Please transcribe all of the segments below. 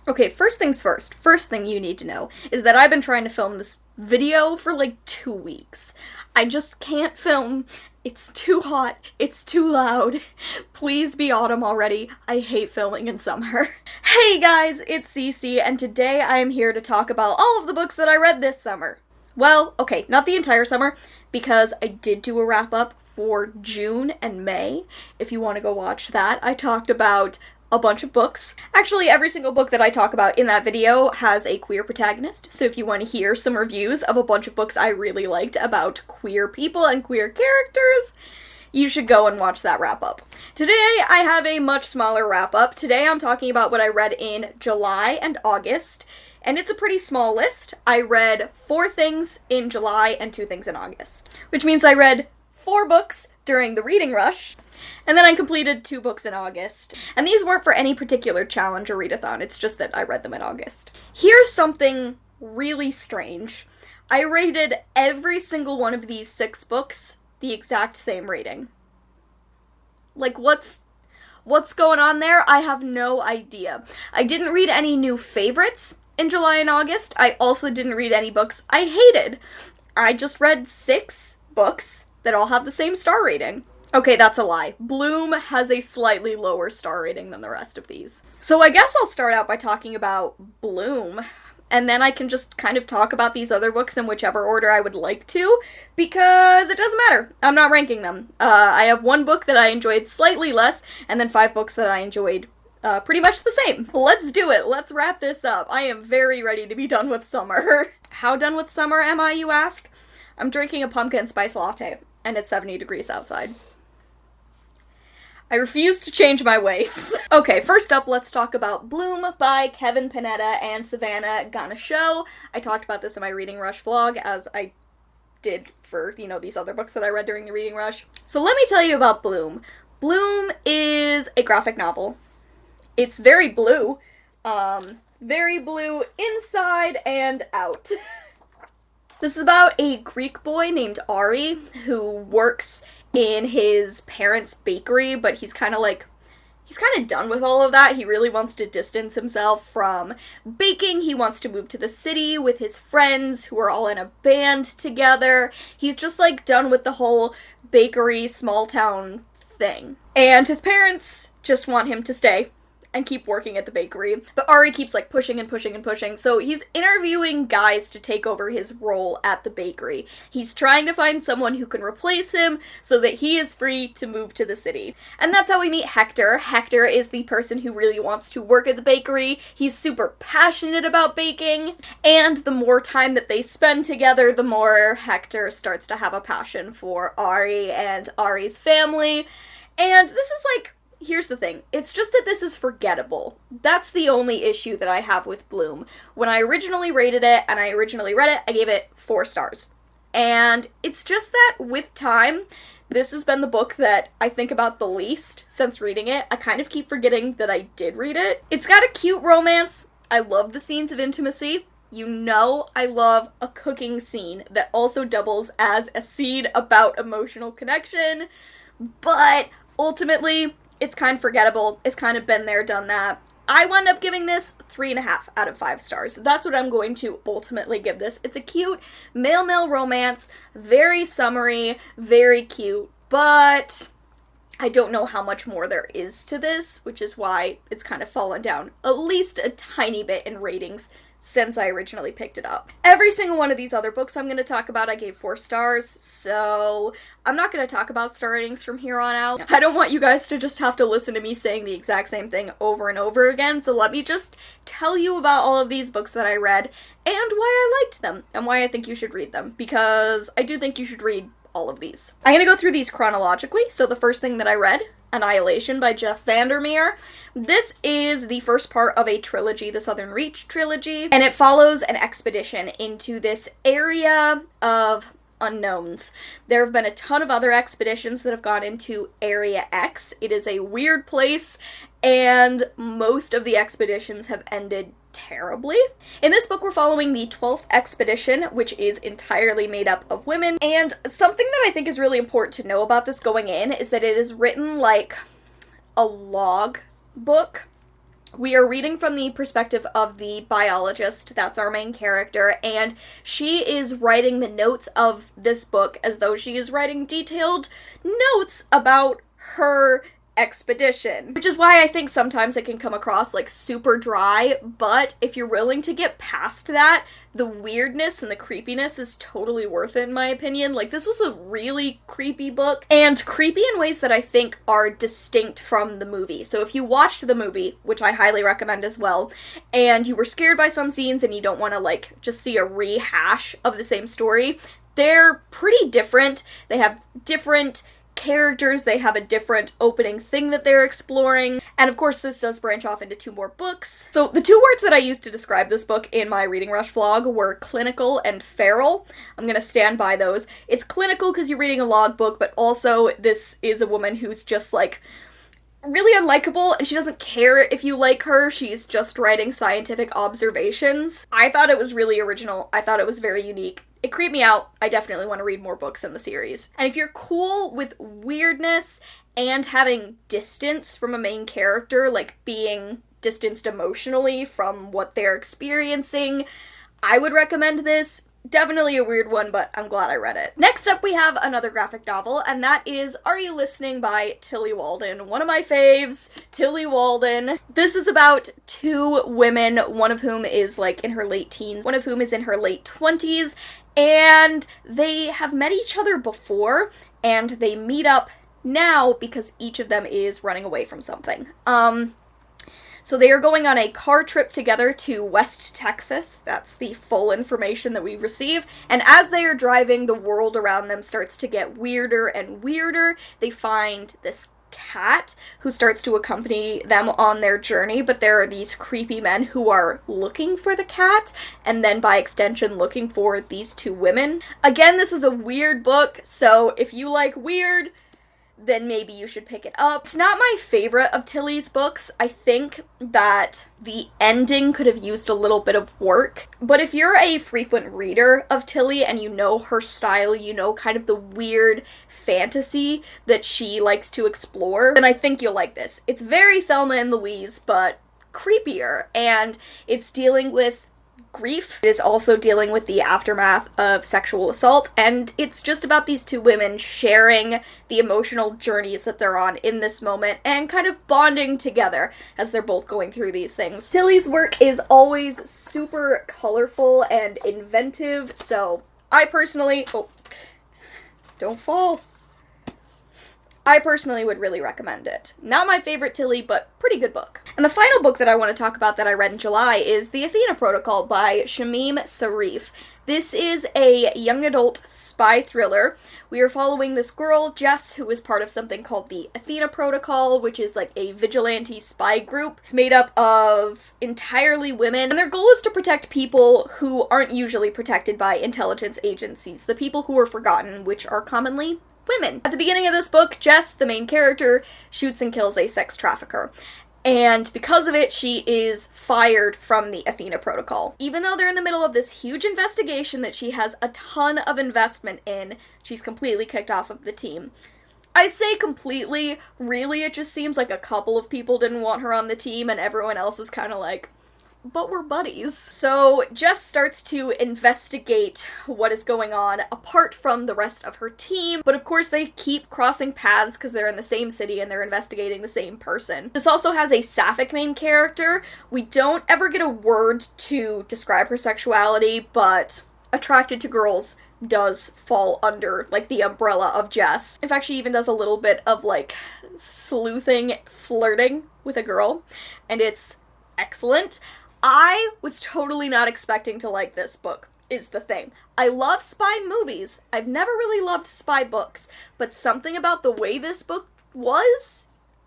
Okay, first things first. First thing you need to know is that I've been trying to film this video for like 2 weeks. I just can't film. It's too hot. It's too loud. Please be autumn already. I hate filming in summer. Hey guys, it's Cece, and today I am here to talk about all of the books that I read this summer. Well, okay, not the entire summer, because I did do a wrap-up for June and May. If you want to go watch that, I talked about a bunch of books. Actually, every single book that I talk about in that video has a queer protagonist, so if you want to hear some reviews of a bunch of books I really liked about queer people and queer characters, you should go and watch that wrap-up. Today, I have a much smaller wrap-up. Today, I'm talking about what I read in July and August, and it's a pretty small list. I read 4 things in July and 2 things in August, which means I read 4 books during the reading rush, and then I completed 2 books in August. And these weren't for any particular challenge or readathon, it's just that I read them in August. Here's something really strange. I rated every single one of these 6 books the exact same rating. Like, what's going on there? I have no idea. I didn't read any new favorites in July and August. I also didn't read any books I hated. I just read 6 books that all have the same star rating. Okay, that's a lie. Bloom has a slightly lower star rating than the rest of these. So I guess I'll start out by talking about Bloom, and then I can just kind of talk about these other books in whichever order I would like to, because it doesn't matter. I'm not ranking them. I have 1 book that I enjoyed slightly less, and then 5 books that I enjoyed pretty much the same. Let's do it. Let's wrap this up. I am very ready to be done with summer. How done with summer am I, you ask? I'm drinking a pumpkin spice latte, and it's 70 degrees outside. I refuse to change my ways. Okay, first up, let's talk about Bloom by Kevin Panetta and Savanna Ganuchaeu. I talked about this in my reading rush vlog, as I did for, these other books that I read during the reading rush. So let me tell you about Bloom. Bloom is a graphic novel. It's very blue. Very blue inside and out. This is about a Greek boy named Ari who works in his parents' bakery, but he's kind of done with all of that. He really wants to distance himself from baking. He wants to move to the city with his friends who are all in a band together. He's just done with the whole bakery small town thing. And his parents just want him to stay and keep working at the bakery. But Ari keeps pushing and pushing and pushing, so he's interviewing guys to take over his role at the bakery. He's trying to find someone who can replace him so that he is free to move to the city. And that's how we meet Hector. Hector is the person who really wants to work at the bakery. He's super passionate about baking, and the more time that they spend together, the more Hector starts to have a passion for Ari and Ari's family. And this is here's the thing, it's just that this is forgettable. That's the only issue that I have with Bloom. When I originally rated it and I originally read it, I gave it 4 stars. And it's just that with time, this has been the book that I think about the least since reading it. I kind of keep forgetting that I did read it. It's got a cute romance. I love the scenes of intimacy. I love a cooking scene that also doubles as a scene about emotional connection. But ultimately, it's kind of forgettable. It's kind of been there, done that. I wound up giving this 3.5 out of 5 stars. That's what I'm going to ultimately give this. It's a cute male-male romance, very summery, very cute, but I don't know how much more there is to this, which is why it's kind of fallen down at least a tiny bit in ratings since I originally picked it up. Every single one of these other books I'm going to talk about, I gave 4 stars, so I'm not going to talk about star ratings from here on out. I don't want you guys to just have to listen to me saying the exact same thing over and over again, so let me just tell you about all of these books that I read and why I liked them and why I think you should read them, because I do think you should read all of these. I'm going to go through these chronologically. So the first thing that I read, Annihilation by Jeff Vandermeer. This is the first part of a trilogy, the Southern Reach trilogy, and it follows an expedition into this area of unknowns. There have been a ton of other expeditions that have gone into Area X. It is a weird place, and most of the expeditions have ended terribly. In this book, we're following the 12th expedition, which is entirely made up of women, and something that I think is really important to know about this going in is that it is written like a log book. We are reading from the perspective of the biologist, that's our main character, and she is writing the notes of this book as though she is writing detailed notes about her expedition. Which is why I think sometimes it can come across like super dry, but if you're willing to get past that, the weirdness and the creepiness is totally worth it in my opinion. Like, this was a really creepy book, and creepy in ways that I think are distinct from the movie. So if you watched the movie, which I highly recommend as well, and you were scared by some scenes and you don't want to like just see a rehash of the same story, they're pretty different. They have different characters, they have a different opening thing that they're exploring, and of course this does branch off into 2 more books. So the 2 words that I used to describe this book in my Reading Rush vlog were clinical and feral. I'm gonna stand by those. It's clinical because you're reading a logbook, but also this is a woman who's just like really unlikable, and she doesn't care if you like her, she's just writing scientific observations. I thought it was really original, I thought it was very unique. It creeped me out. I definitely want to read more books in the series. And if you're cool with weirdness and having distance from a main character, like being distanced emotionally from what they're experiencing, I would recommend this. Definitely a weird one, but I'm glad I read it. Next up, we have another graphic novel, and that is Are You Listening by Tillie Walden. One of my faves, Tillie Walden. This is about 2 women, one of whom is like in her late teens, one of whom is in her late 20s, and they have met each other before, and they meet up now because each of them is running away from something. So they are going on a car trip together to West Texas. That's the full information that we receive. And as they are driving, the world around them starts to get weirder and weirder. They find this cat who starts to accompany them on their journey, but there are these creepy men who are looking for the cat, and then by extension looking for these 2 women. Again, this is a weird book, so if you like weird, then maybe you should pick it up. It's not my favorite of Tillie's books. I think that the ending could have used a little bit of work. But if you're a frequent reader of Tillie and you know her style, you know kind of the weird fantasy that she likes to explore, then I think you'll like this. It's very Thelma and Louise, but creepier, and it's dealing with grief. It is also dealing with the aftermath of sexual assault, and it's just about these 2 women sharing the emotional journeys that they're on in this moment and kind of bonding together as they're both going through these things. Tillie's work is always super colorful and inventive, so I personally... Oh, don't fall. I personally would really recommend it. Not my favorite Tillie, but pretty good book. And the final book that I want to talk about that I read in July is The Athena Protocol by Shamim Sarif. This is a young adult spy thriller. We are following this girl, Jess, who is part of something called the Athena Protocol, which is like a vigilante spy group. It's made up of entirely women, and their goal is to protect people who aren't usually protected by intelligence agencies, the people who are forgotten, which are commonly women. At the beginning of this book, Jess, the main character, shoots and kills a sex trafficker. And because of it, she is fired from the Athena Protocol. Even though they're in the middle of this huge investigation that she has a ton of investment in, she's completely kicked off of the team. I say completely, really it just seems like a couple of people didn't want her on the team and everyone else is kind of like, but we're buddies. So Jess starts to investigate what is going on apart from the rest of her team, but of course they keep crossing paths because they're in the same city and they're investigating the same person. This also has a sapphic main character. We don't ever get a word to describe her sexuality, but attracted to girls does fall under, like, the umbrella of Jess. In fact, she even does a little bit of, like, sleuthing, flirting with a girl, and it's excellent. I was totally not expecting to like this book, is the thing. I love spy movies. I've never really loved spy books, but something about the way this book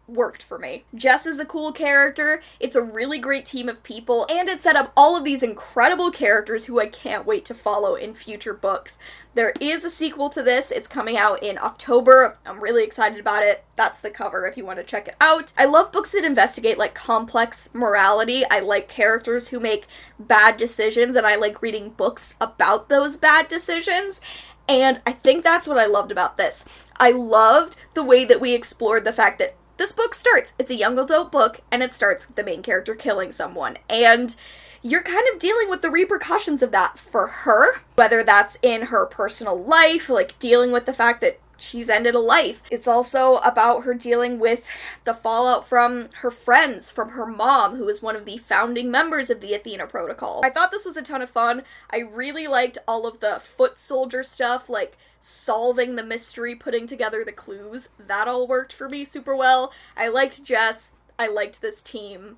worked for me. Jess is a cool character, it's a really great team of people, and it set up all of these incredible characters who I can't wait to follow in future books. There is a sequel to this, it's coming out in October, I'm really excited about it. That's the cover if you want to check it out. I love books that investigate, like, complex morality. I like characters who make bad decisions, and I like reading books about those bad decisions. And I think that's what I loved about this. I loved the way that we explored the fact that this book starts. It's a young adult book, and it starts with the main character killing someone. And you're kind of dealing with the repercussions of that for her, whether that's in her personal life, like dealing with the fact that she's ended a life. It's also about her dealing with the fallout from her friends, from her mom, who is one of the founding members of the Athena Protocol. I thought this was a ton of fun. I really liked all of the foot soldier stuff, like solving the mystery, putting together the clues. That all worked for me super well. I liked Jess. I liked this team.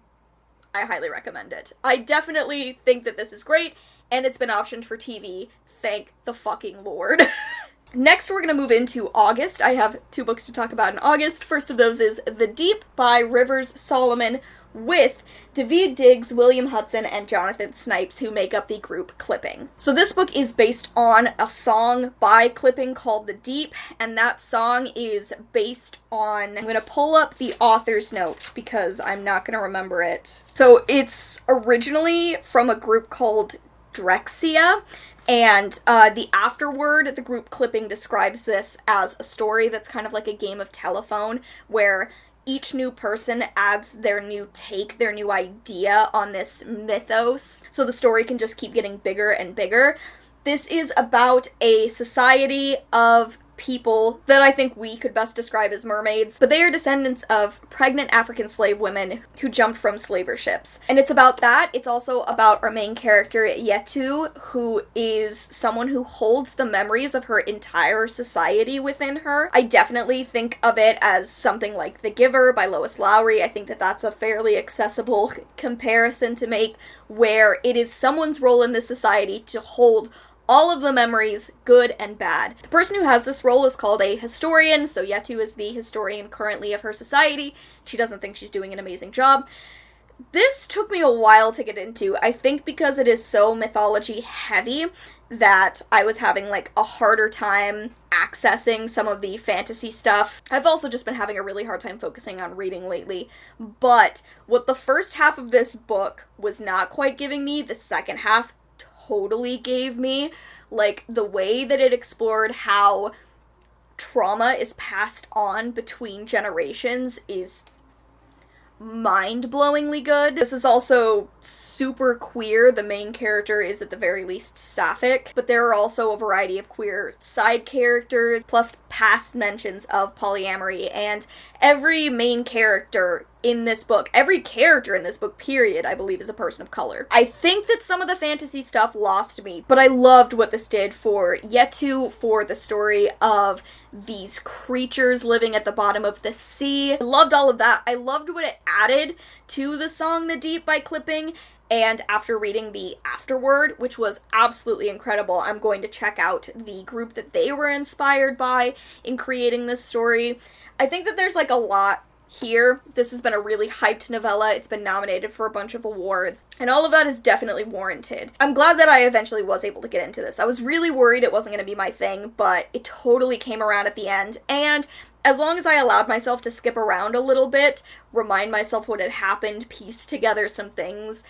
I highly recommend it. I definitely think that this is great, and it's been optioned for TV. Thank the fucking Lord. Next, we're going to move into August. I have 2 books to talk about in August. First of those is The Deep by Rivers Solomon, with David Diggs, William Hudson, and Jonathan Snipes, who make up the group Clipping. So this book is based on a song by Clipping called The Deep, and that song is based on... I'm going to pull up the author's note because I'm not going to remember it. So it's originally from a group called Drexia, and the afterword, the group Clipping describes this as a story that's kind of like a game of telephone, where each new person adds their new take, their new idea on this mythos, so the story can just keep getting bigger and bigger. This is about a society of people that I think we could best describe as mermaids, but they are descendants of pregnant African slave women who jumped from slaver ships. And it's about that. It's also about our main character, Yetu, who is someone who holds the memories of her entire society within her. I definitely think of it as something like The Giver by Lois Lowry. I think that that's a fairly accessible comparison to make, where it is someone's role in this society to hold all of the memories, good and bad. The person who has this role is called a historian, so Yetu is the historian currently of her society. She doesn't think she's doing an amazing job. This took me a while to get into, I think because it is so mythology heavy that I was having like a harder time accessing some of the fantasy stuff. I've also just been having a really hard time focusing on reading lately, but what the first half of this book was not quite giving me, the second half totally gave me. Like, the way that it explored how trauma is passed on between generations is mind-blowingly good. This is also super queer. The main character is at the very least sapphic, but there are also a variety of queer side characters, plus past mentions of polyamory, and every main character in this book, every character in this book, period, I believe is a person of color. I think that some of the fantasy stuff lost me, but I loved what this did for Yetu, for the story of these creatures living at the bottom of the sea. I loved all of that. I loved what it added to the song The Deep by Clipping, and after reading the afterword, which was absolutely incredible, I'm going to check out the group that they were inspired by in creating this story. I think that there's like a lot here. This has been a really hyped novella. It's been nominated for a bunch of awards, and all of that is definitely warranted. I'm glad that I eventually was able to get into this. I was really worried it wasn't going to be my thing, but it totally came around at the end, and as long as I allowed myself to skip around a little bit, remind myself what had happened, piece together some things,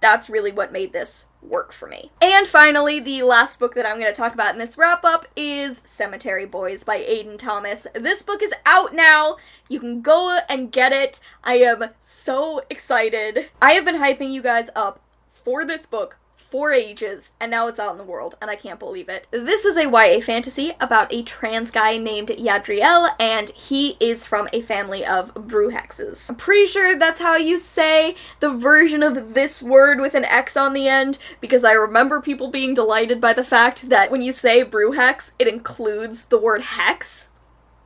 that's really what made this work for me. And finally, the last book that I'm going to talk about in this wrap-up is Cemetery Boys by Aiden Thomas. This book is out now. You can go and get it. I am so excited. I have been hyping you guys up for this book for ages, and now it's out in the world, and I can't believe it. This is a YA fantasy about a trans guy named Yadriel, and he is from a family of brewhexes. I'm pretty sure that's how you say the version of this word with an X on the end, because I remember people being delighted by the fact that when you say brewhex, it includes the word hex.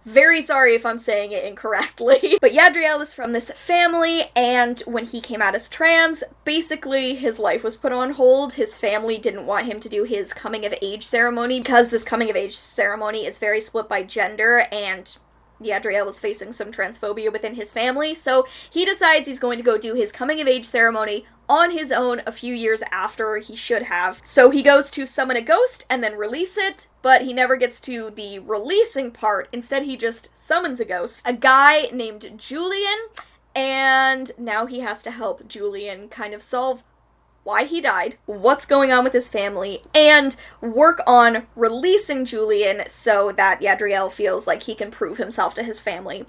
Very sorry if I'm saying it incorrectly. But Yadriel is from this family, and when he came out as trans, basically his life was put on hold. His family didn't want him to do his coming-of-age ceremony, because this coming-of-age ceremony is very split by gender, and Yadriel was facing some transphobia within his family, so he decides he's going to go do his coming-of-age ceremony on his own a few years after he should have. So he goes to summon a ghost and then release it, but he never gets to the releasing part. Instead, he just summons a ghost, a guy named Julian, and now he has to help Julian kind of solve why he died, what's going on with his family, and work on releasing Julian so that Yadriel feels like he can prove himself to his family.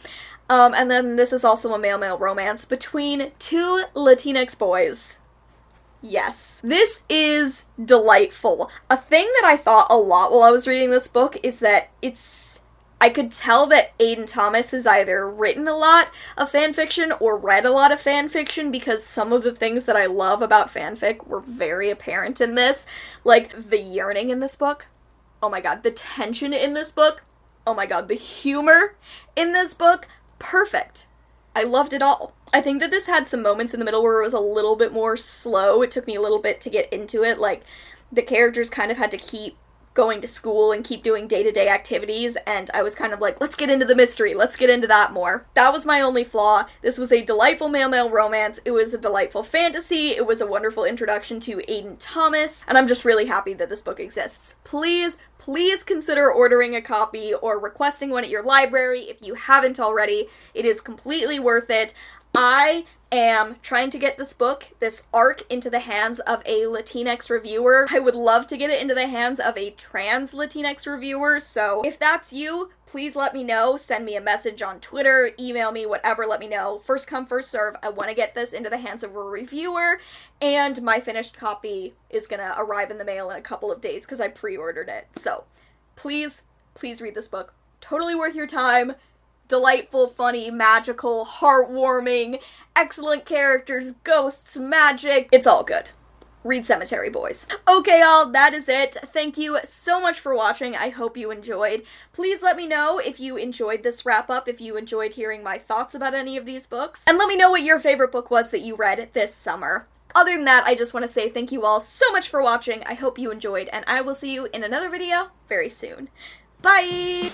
And then this is also a male-male romance between two Latinx boys. Yes. This is delightful. A thing that I thought a lot while I was reading this book is that I could tell that Aiden Thomas has either written a lot of fanfiction or read a lot of fanfiction, because some of the things that I love about fanfic were very apparent in this. Like, the yearning in this book. Oh my god. The tension in this book. Oh my god. The humor in this book. Perfect. I loved it all. I think that this had some moments in the middle where it was a little bit more slow. It took me a little bit to get into it. Like, the characters kind of had to keep going to school and keep doing day-to-day activities, and I was kind of like, let's get into the mystery, let's get into that more. That was my only flaw. This was a delightful male-male romance, it was a delightful fantasy, it was a wonderful introduction to Aiden Thomas, and I'm just really happy that this book exists. Please consider ordering a copy or requesting one at your library if you haven't already. It is completely worth it. I am trying to get this book, this arc, into the hands of a Latinx reviewer. I would love to get it into the hands of a trans Latinx reviewer, so if that's you, please let me know. Send me a message on Twitter, email me, whatever, let me know. First come, first serve. I want to get this into the hands of a reviewer, and my finished copy is gonna arrive in the mail in a couple of days because I pre-ordered it. So please read this book. Totally worth your time. Delightful, funny, magical, heartwarming, excellent characters, ghosts, magic. It's all good. Read Cemetery Boys. Okay, y'all, that is it. Thank you so much for watching. I hope you enjoyed. Please let me know if you enjoyed this wrap-up, if you enjoyed hearing my thoughts about any of these books, and let me know what your favorite book was that you read this summer. Other than that, I just want to say thank you all so much for watching. I hope you enjoyed, and I will see you in another video very soon. Bye!